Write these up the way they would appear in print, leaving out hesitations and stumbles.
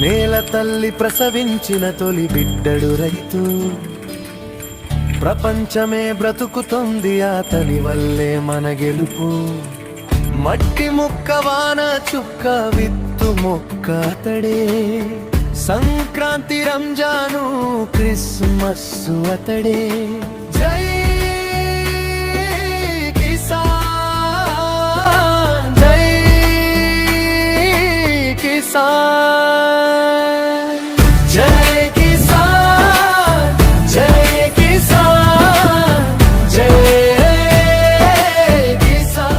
నేల తల్లి ప్రసవించిన తొలి బిడ్డడు రైతు, ప్రపంచమే బ్రతుకుతుంది అతని వల్లే మన గెలుపు. మట్టి ముక్క వాన చుక్క విత్తు మొక్క అతడే, సంక్రాంతి రంజాను క్రిస్మస్ అతడే. జై కిసాన్, జై కిసాన్, జై కిసాన్, జై కిసాన్, జై కిసాన్.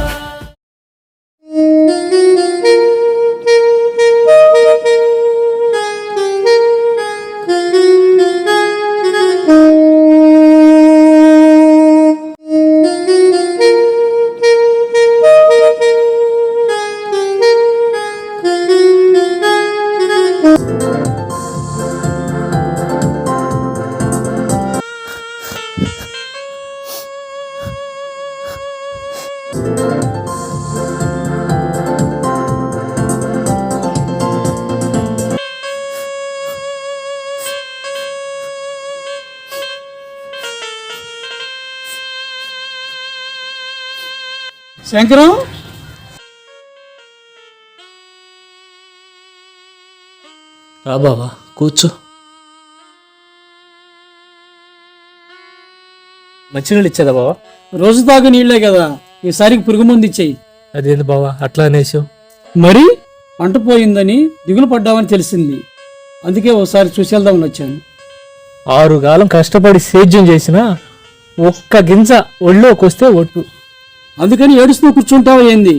శంకరం, రా బావా కూర్చో. మంచినీళ్ళు ఇచ్చేదా బావా? రోజు తాగు నీళ్లే కదా, ఈసారికి పురుగు మందు ఇచ్చేయి. అదేంది బావా అట్లా అనేసావు? మరి పంట పోయిందని దిగులు పడ్డామని తెలిసింది, అందుకే ఓసారి చూసి వెళ్దామని వచ్చాను. 6 కాలం కష్టపడి సేద్యం చేసినా ఒక్క గింజ ఒళ్ళోకి వస్తే ఒట్టు. అందుకని ఏడుస్తూ కూర్చుంటావా ఏంది?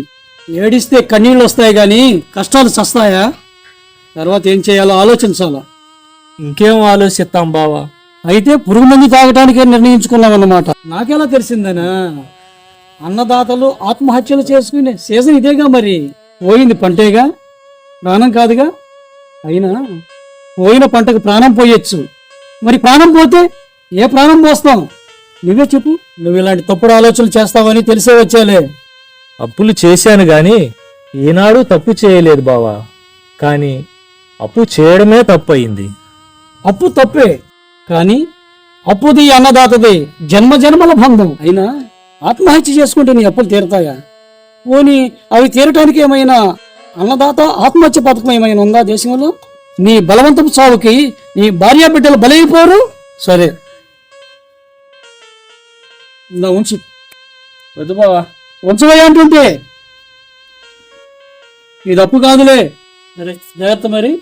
ఏడిస్తే కన్నీళ్ళు వస్తాయి గాని కష్టాలు చస్తాయా? తర్వాత ఏం చేయాలో ఆలోచించాలా. ఇంకేం ఆలోచిస్తాం బావా? అయితే పురుగు మందు తాగటానికే నిర్ణయించుకున్నాం అన్నమాట. నాకెలా తెలిసిందనా? అన్నదాతలు ఆత్మహత్యలు చేసుకునే సీజన్ ఇదేగా, మరి పోయింది పంటేగా, ప్రాణం కాదుగా. అయినా పోయిన పంటకు ప్రాణం పోయొచ్చు, మరి ప్రాణం పోతే ఏ ప్రాణం పోస్తాం? నువ్వే చెప్పు. నువ్వు ఇలాంటి తప్పుడు ఆలోచనలు చేస్తావని తెలిసే వచ్చాలే. అప్పులు చేశాను గాని ఏనాడు తప్పు చేయలేదు బావా, కానీ అప్పు చేయడమే తప్పు అయింది. అప్పు తప్పే, కానీ అప్పుది అన్నదాతది జన్మ జన్మల బంధం. అయినా ఆత్మహత్య చేసుకుంటే నీ అప్పులు తీరుతాయా? పోనీ అవి తీరటానికి ఏమైనా అన్నదాత ఆత్మహత్య పథకం ఏమైనా ఉందా దేశంలో? నీ బలవంతపు చావుకి నీ భార్య బిడ్డలు బలైపోరు. సరే నా ఉంచు. వద్దు బావా, ఉంచవయ్యా అంటుంటే. ఇది అప్పు కాదులే. సరే జాగ్రత్త. మరి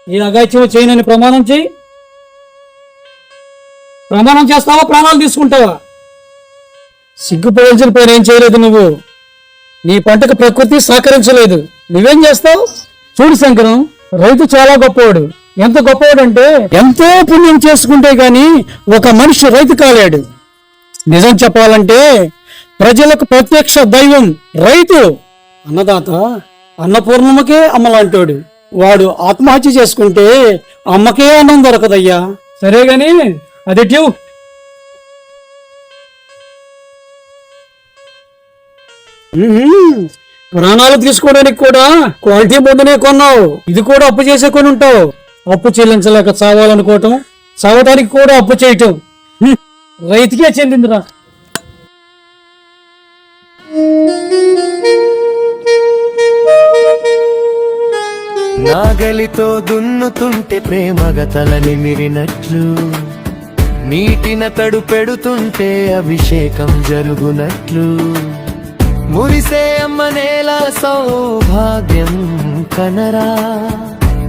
ఈ అగాచ్యం చేయనని ప్రమాణం చేయి. ప్రమాణం చేస్తావా, ప్రాణాలు తీసుకుంటావా? సిగ్గుపడాల్సిన పని ఏం చేయలేదు నువ్వు. నీ పంటకు ప్రకృతి సహకరించలేదు, నువ్వేం చేస్తావు? చూడు శంకరం, రైతు చాలా గొప్పవాడు. ఎంత గొప్పవాడు అంటే ఎంతో పుణ్యం చేసుకుంటే గాని ఒక మనిషి రైతు కాలేడు. నిజం చెప్పాలంటే ప్రజలకు ప్రత్యక్ష దైవం రైతు. అన్నదాత అన్నపూర్ణమ్మకే అమ్మలాంటోడు. వాడు ఆత్మహత్య చేసుకుంటే అమ్మకే అన్నం దొరకదయ్యా. సరే గాని అది డ్యూ. ప్రాణాలు తీసుకోవడానికి కూడా క్వాలిటీ మందునే కొన్నావు, ఇది కూడా అప్పు చేసే కొని ఉంటావు. అప్పు చెల్లించలేక చావాలనుకోవటం, చావడానికి కూడా అప్పు చేయటం రైతుకే చెందిందిరా. నాగలితో దున్నుతుంటే ప్రేమగా తలని మిరినట్లు, నీటిన తడు పెడుతుంటే అభిషేకం జరుగునట్లు, మురిసే అమ్మ నేల సౌభాగ్యం కనరా,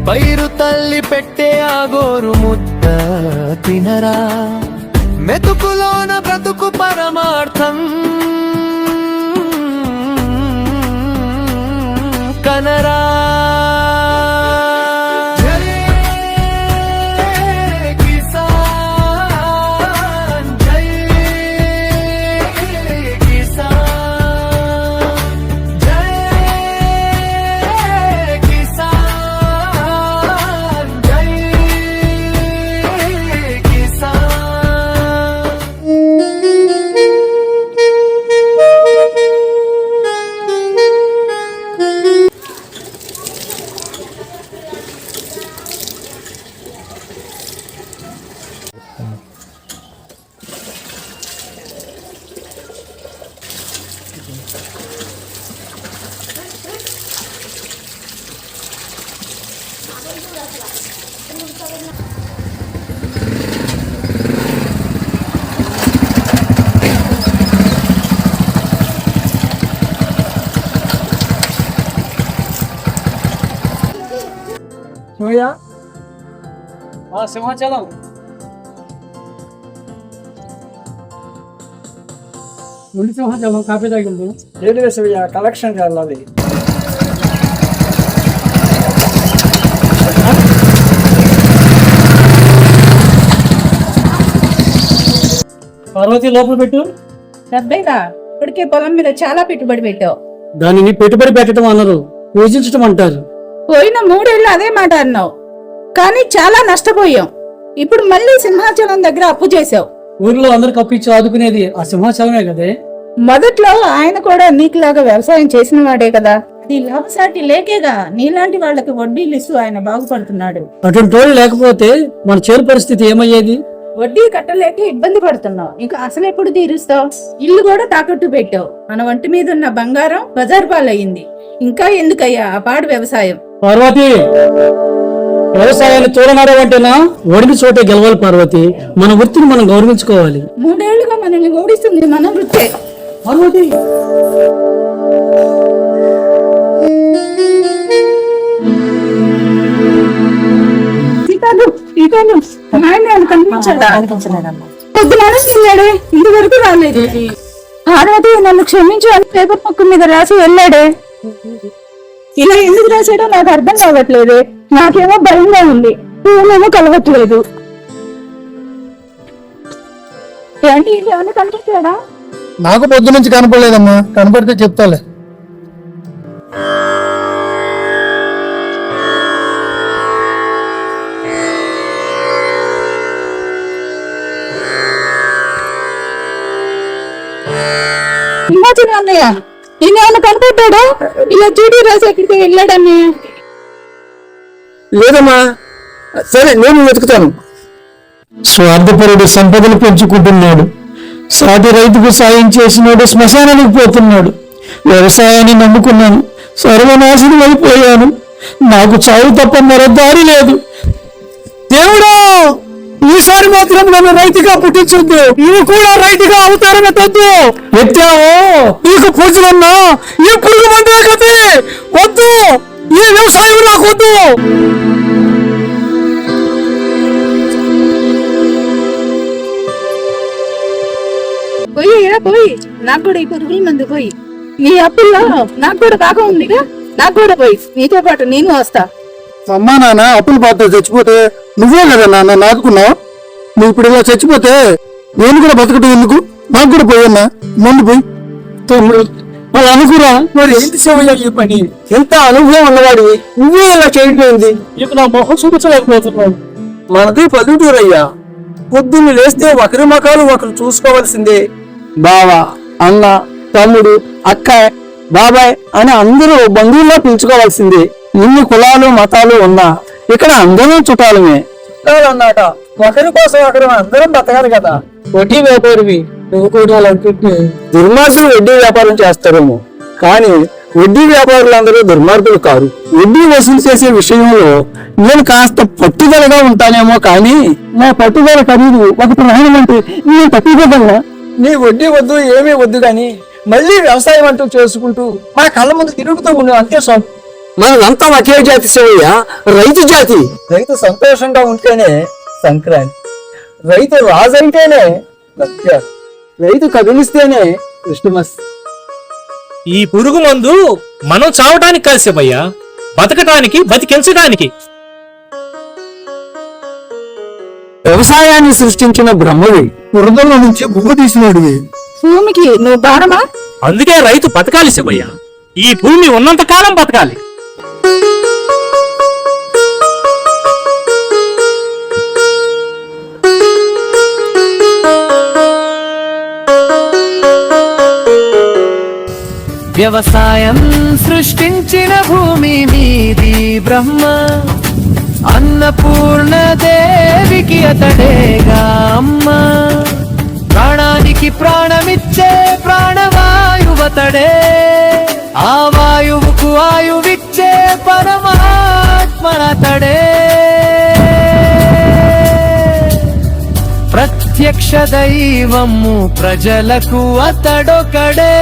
పైరు తల్లి పెట్టే ఆ గోరు ముద్ద తినరా, మెతుకులోన బ్రతుకు పరమార్థం కనరా. జై కిసాన్, జై కిసాన్, జై కిసాన్, జై కిసాన్. సింహాచలం ముందు సింహాచలం కాఫీ తాగింది. లేదు శివయ్య, కలెక్షన్ వెళ్ళాలి. పార్వతి లోపల పెట్టు. డబ్బేగా ఇప్పటికే పొలం మీద చాలా పెట్టుబడి పెట్టావు. దానిని పెట్టుబడి పెట్టడం అన్నారు, పూజించడం అంటారు. పోయిన 3 ఏళ్ళు అదే మాట అన్నావు, కానీ చాలా నష్టపోయాం. ఇప్పుడు మళ్ళీ సింహాచలం దగ్గర అప్పు చేసావు. ఊర్లో అందరికి అప్పిచ్చి ఆదుకునేది ఆ సింహాచలమే కదే. మొదట్లో ఆయన కూడా నీకులాగా వ్యవసాయం చేసిన వాడే కదా. అది లాభసాటి లేకేగా నీలాంటి వాళ్ళకి వడ్డీలు ఇస్తూ ఆయన బాగుపడుతున్నాడు. అటువంటి తోడు లేకపోతే మన చేరు పరిస్థితి ఏమయ్యేది? వడ్డీ కట్టలేక ఇబ్బంది పడుతున్నావు, ఇంకా అసలు ఎప్పుడు తీరుస్తావు? ఇల్లు కూడా తాకట్టు పెట్టావు. మన వంటి మీద ఉన్న బంగారం బజార్ పాలయ్యింది. ఇంకా ఎందుకయ్యా ఆ పాడు వ్యవసాయం? పార్వతి, వ్యవసాయాన్ని తోడనడవంటేనా ఓడిన చోటే గెలవాలి పార్వతి. మన వృత్తిని మనం గౌరవించుకోవాలి. 3 ఏళ్లుగా మనల్ని ఓడిస్తుంది మన వృత్తే. పార్వతి, పొద్దునాడే ఇంతవరకు రాలేదు. పార్వతి నన్ను క్షమించు అని పేపర్ ముక్క మీద రాసి వెళ్ళాడే. ఇలా ఎందుకు రాశాడో నాకు అర్థం కావట్లేదు. నాకేమో భయంగా ఉంది, ఏమేమో కలవట్లేదు. ఏంటి ఏమైనా కనిపించాడా? నాకు పొద్దు నుంచి కనపడలేదమ్మా, కనపడితే చెప్తాలే. హిమాచల్ అన్నయ్య, ఈయన ఏమైనా కనపడ్డాడా? ఇలా చీటీ రాసి ఎక్కడికి వెళ్ళాడన్నయ్య. లేదమ్మా, సరే నేను వెతుకుతాను. స్వార్థపరుడు సంపదలు పెంచుకుంటున్నాడు, సాటి రైతుకు సాయం చేసినాడు శ్మశానానికి పోతున్నాడు. వ్యవసాయాన్ని నమ్ముకున్నాను, సర్వనాశనం అయిపోయాను. నాకు చావు తప్ప మరో దారి లేదు. దేవుడా, ఈసారి మాత్రం నన్ను రైతుగా పుట్టించొద్దు. ఇవి కూడా రైతుగా అవతారం ఎత్తొద్దు. ఎత్తావో నీకు పూజలున్నా ఈ పురుగు మందే కదే వద్దు. ఈ వ్యవసాయం నాకు వద్దు. పోయి పోయి నాకు కూడా ఈ పురుగుల మందు పోయి. నీ అప్పుల్లో నాకు కూడా కాక ఉందిగా, నాకు కూడా పోయి నీతో పాటు నేను వస్తా. అమ్మా నాన్న అప్పుల పాత్ర చచ్చిపోతే నువ్వే కదా నాన్న నాకున్నావు. నువ్వు ఇప్పుడు ఇలా చచ్చిపోతే నేను కూడా బతకటం ఎందుకు? నాకు కూడా పోయన్నా, ముందు పోయి. తమ్ముడు, వాళ్ళు అనుకురా. మరి ఏంటి శివయ్య ఈ పని? ఎంత అనుభవం ఉన్నవాడివి నువ్వే ఇలా చేయటమైంది. ఇక నా మొహం చూపించలేకపోతున్నాను. మనది పల్లెటూరు అయ్యా. పొద్దున్న లేస్తే ఒకరి ముఖాలు ఒకరు చూసుకోవాల్సిందే. బావ, అన్న, తమ్ముడు, అక్క, బాబాయ్ అని అందరూ బంధువుల్లో పిలుచుకోవాల్సిందే. ఇన్ని కులాలు మతాలు ఉన్నా ఇక్కడ అందరం చుట్టాలమే. చుట్టాలన్నాక ఒకరి కోసం ఒకరు అందరం బతకాలి కదా. వడ్డీ వ్యాపారివి నువ్వు కూడా అలా అనుకుంటే దుర్మార్గులు వడ్డీ వ్యాపారం చేస్తారేమో, కానీ వడ్డీ వ్యాపారులందరూ దుర్మార్గులు కారు. వడ్డీ వసూలు చేసే విషయంలో నేను కాస్త పట్టుదలగా ఉంటానేమో, కానీ నా పట్టుదల ఖరీదు ఒక ప్రాణం అంటే నేను తప్పిపోగలనా? నీ వడ్డీ వద్దు, ఏమీ వద్దు, కానీ మళ్ళీ వ్యవసాయం అంటూ చేసుకుంటూ మా కళ్ళ ముందు తిరుగుతూ ఉన్నాం అంతే స్వామి. మనదంతా ఒకే జాతి శివయ్య, రైతు జాతి. రైతు సంతోషంగా ఉంటేనే సంక్రాంతి, రైతు రాజు అయితేనే సత్యాలు, రైతు కదిలిస్తేనే క్రిస్టమస్. ఈ పురుగు మందు మనం చావటానికి కాదు శివయ్య, బతకటానికి, బతికించడానికి. వ్యవసాయాన్ని సృష్టించిన బ్రహ్మవి, వృధంలో నుంచి బువ్వ తీసినోడివి. భూమికి నువ్వు భారమా? అందుకే రైతు బతకాలి శివయ్య, ఈ భూమి ఉన్నంత కాలం బతకాలి. వ్యవసాయం సృష్టించిన భూమి మీది బ్రహ్మ, అన్నపూర్ణ దేవికి అతడేగా అమ్మ. ప్రాణానికి ప్రాణమిచ్చే ప్రాణవాయువతడే, ఆ వాయువుకు ఆయువిచ్చే పరమాత్మనతడే. ప్రత్యక్ష దైవము ప్రజలకు అతడొకడే.